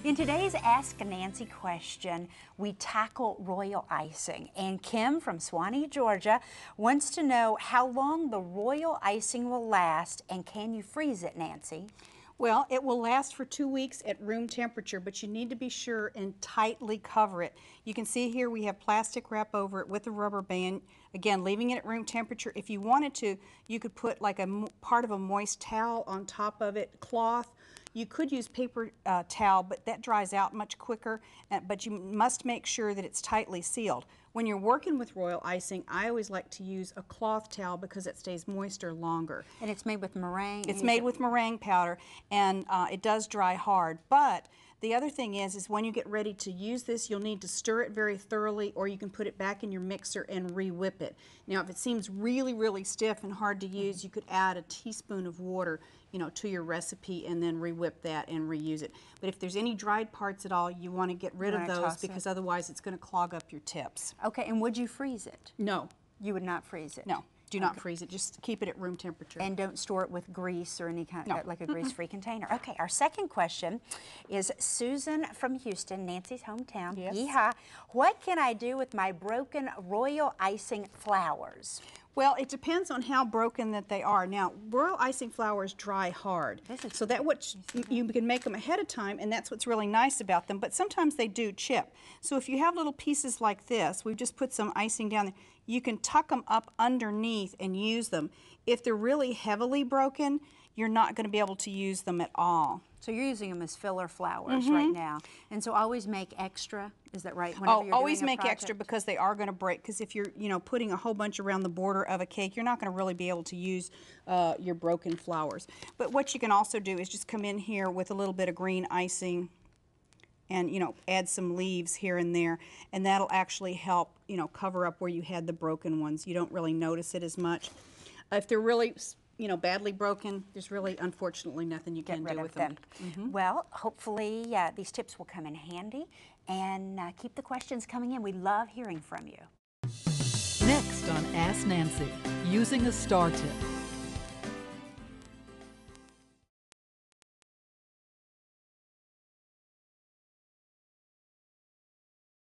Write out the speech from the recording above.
In today's Ask Nancy question, we tackle royal icing. And Kim from Swanee, Georgia, wants to know how long the royal icing will last, and can you freeze it, Nancy? Well, it will last for 2 weeks at room temperature, but you need to be sure and tightly cover it. You can see here we have plastic wrap over it with a rubber band. Again, leaving it at room temperature. If you wanted to, you could put like a part of a moist towel on top of it, cloth. You could use paper towel, but that dries out much quicker, but you must make sure that it's tightly sealed. When you're working with royal icing, I always like to use a cloth towel because it stays moister longer. And it's made with meringue? It's made with meringue powder, and it does dry hard. But the other thing is when you get ready to use this, you'll need to stir it very thoroughly, or you can put it back in your mixer and re-whip it. Now, if it seems really, really stiff and hard to use, you could add a teaspoon of water, to your recipe and then re-whip that and reuse it. But if there's any dried parts at all, you want to get rid of those because otherwise it's going to clog up your tips. Okay, and would you freeze it? No. You would not freeze it? No. Do not freeze it. Just keep it at room temperature. And don't store it with grease or any kind of, like a grease-free container. Okay, our second question is Susan from Houston, Nancy's hometown. Yes. Yeehaw. What can I do with my broken royal icing flowers? Well, it depends on how broken that they are. Now, royal icing flowers dry hard, so that you can make them ahead of time, and that's what's really nice about them, but sometimes they do chip. So if you have little pieces like this, we've just put some icing down there, you can tuck them up underneath and use them. If they're really heavily broken, you're not going to be able to use them at all. So you're using them as filler flowers right now. And so always make extra, is that right? Whenever you're always doing a make project? extra because they are going to break. Because if you're, putting a whole bunch around the border of a cake, you're not going to really be able to use your broken flowers. But what you can also do is just come in here with a little bit of green icing and, add some leaves here and there. And that'll actually help, cover up where you had the broken ones. You don't really notice it as much. If they're really badly broken, there's really, unfortunately, nothing you can do with them. Well, hopefully these tips will come in handy, and keep the questions coming in. We love hearing from you. Next on Ask Nancy, using a star tip.